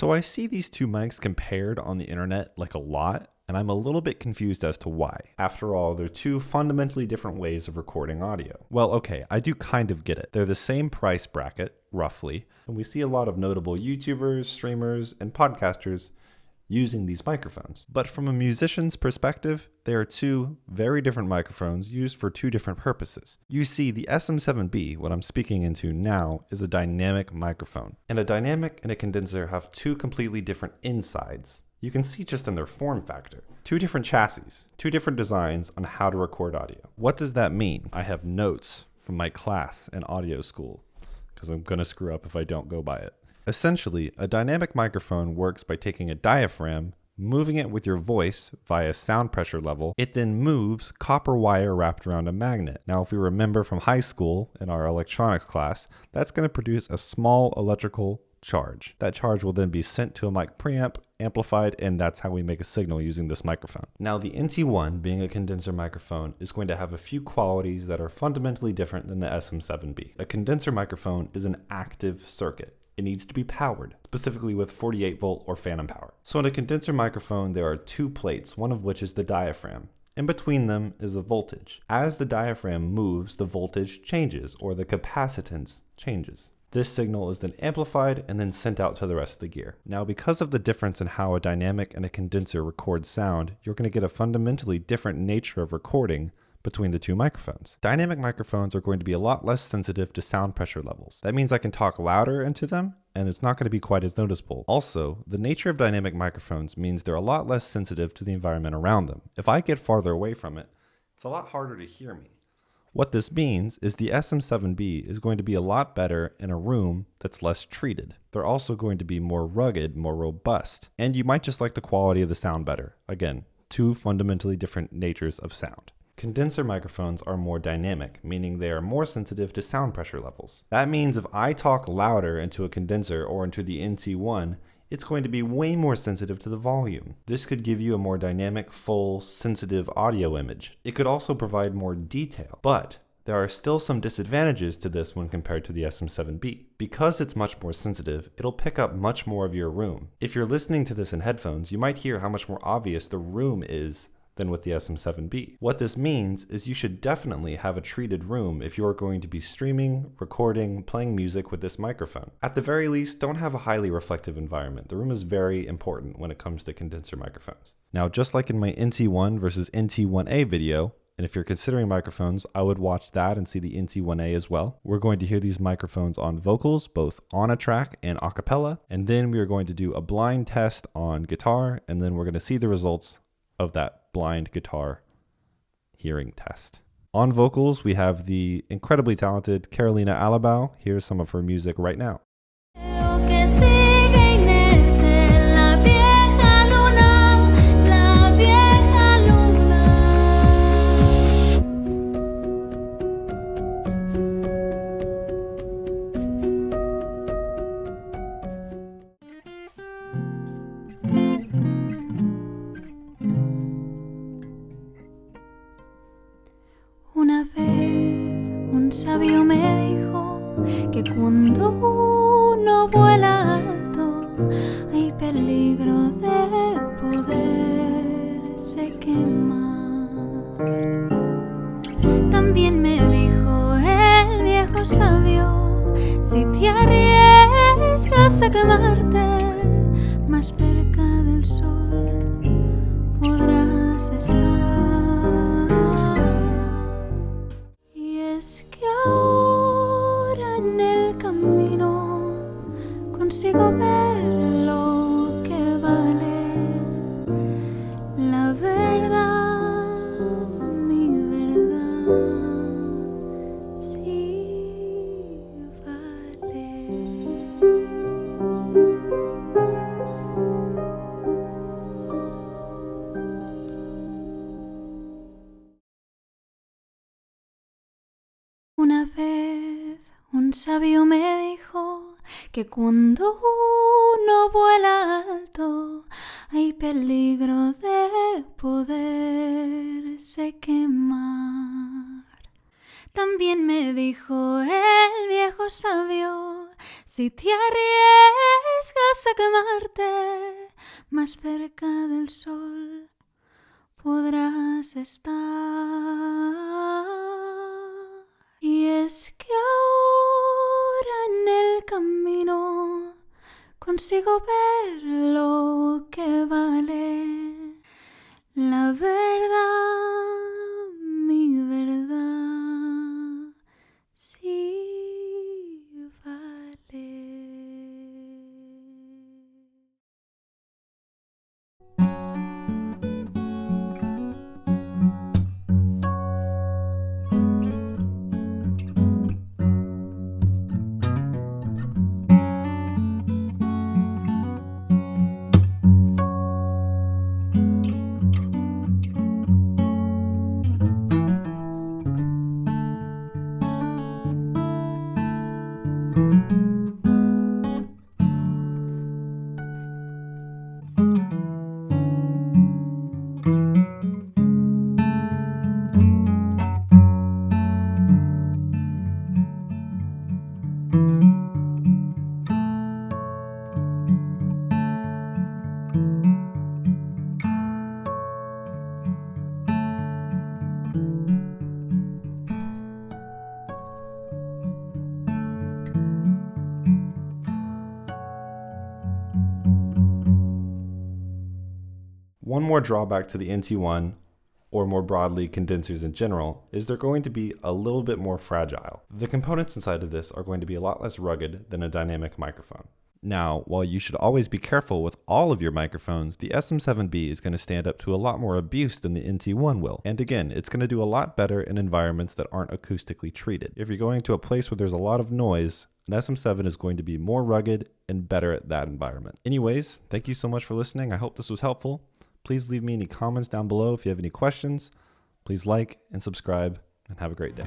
So I see these two mics compared on the internet like a lot, and I'm a little bit confused as to why. After all, they're two fundamentally different ways of recording audio. Well, okay, I do kind of get it. They're the same price bracket, roughly, and we see a lot of notable YouTubers, streamers, and podcasters using these microphones. But from a musician's perspective, they are two very different microphones used for two different purposes. You see, the SM7B, what I'm speaking into now, is a dynamic microphone. And a dynamic and a condenser have two completely different insides. You can see just in their form factor. Two different chassis, two different designs on how to record audio. What does that mean? I have notes from my class in audio school, because I'm gonna screw up if I don't go by it. Essentially, a dynamic microphone works by taking a diaphragm, moving it with your voice via sound pressure level. It then moves copper wire wrapped around a magnet. Now, if we remember from high school in our electronics class, that's going to produce a small electrical charge. That charge will then be sent to a mic preamp, amplified, and that's how we make a signal using this microphone. Now, the NT1, being a condenser microphone, is going to have a few qualities that are fundamentally different than the SM7B. A condenser microphone is an active circuit. It needs to be powered, specifically with 48 volt or phantom power. So in a condenser microphone, there are two plates, one of which is the diaphragm. In between them is the voltage. As the diaphragm moves, the voltage changes, or the capacitance changes. This signal is then amplified and then sent out to the rest of the gear. Now, because of the difference in how a dynamic and a condenser record sound, you're going to get a fundamentally different nature of recording between the two microphones. Dynamic microphones are going to be a lot less sensitive to sound pressure levels. That means I can talk louder into them, and it's not going to be quite as noticeable. Also, the nature of dynamic microphones means they're a lot less sensitive to the environment around them. If I get farther away from it, it's a lot harder to hear me. What this means is the SM7B is going to be a lot better in a room that's less treated. They're also going to be more rugged, more robust, and you might just like the quality of the sound better. Again, two fundamentally different natures of sound. Condenser microphones are more dynamic, meaning they are more sensitive to sound pressure levels. That means if I talk louder into a condenser or into the NT1, it's going to be way more sensitive to the volume. This could give you a more dynamic, full, sensitive audio image. It could also provide more detail, but there are still some disadvantages to this when compared to the SM7B. Because it's much more sensitive, it'll pick up much more of your room. If you're listening to this in headphones, you might hear how much more obvious the room is than with the SM7B. What this means is you should definitely have a treated room if you're going to be streaming, recording, playing music with this microphone. At the very least, don't have a highly reflective environment. The room is very important when it comes to condenser microphones. Now, just like in my NT1 versus NT1A video, and if you're considering microphones, I would watch that and see the NT1A as well. We're going to hear these microphones on vocals, both on a track and a cappella, and then we are going to do a blind test on guitar, and then we're going to see the results of that blind guitar hearing test. On vocals, we have the incredibly talented Carolina Alabau. Here's some of her music right now. Una vez un sabio me dijo que cuando uno vuela alto hay peligro de poderse quemar. También me dijo el viejo sabio, si te arriesgas a quemarte más cerca del sol podrás estar. Es que ahora en el camino consigo ver lo que vale la verdad, mi verdad, sí vale. Una vez un sabio me dijo que cuando uno vuela alto hay peligro de poderse quemar. También me dijo el viejo sabio, si te arriesgas vas a quemarte, más cerca del sol podrás estar. Y es que ahora en el camino consigo ver lo que vale la verdad, mi verdad, sí vale. One more drawback to the NT1, or more broadly condensers in general, is they're going to be a little bit more fragile. The components inside of this are going to be a lot less rugged than a dynamic microphone. Now, while you should always be careful with all of your microphones, the SM7B is going to stand up to a lot more abuse than the NT1 will. And again, it's going to do a lot better in environments that aren't acoustically treated. If you're going to a place where there's a lot of noise, an SM7 is going to be more rugged and better at that environment. Anyways, thank you so much for listening. I hope this was helpful. Please leave me any comments down below if you have any questions. Please like and subscribe, and have a great day.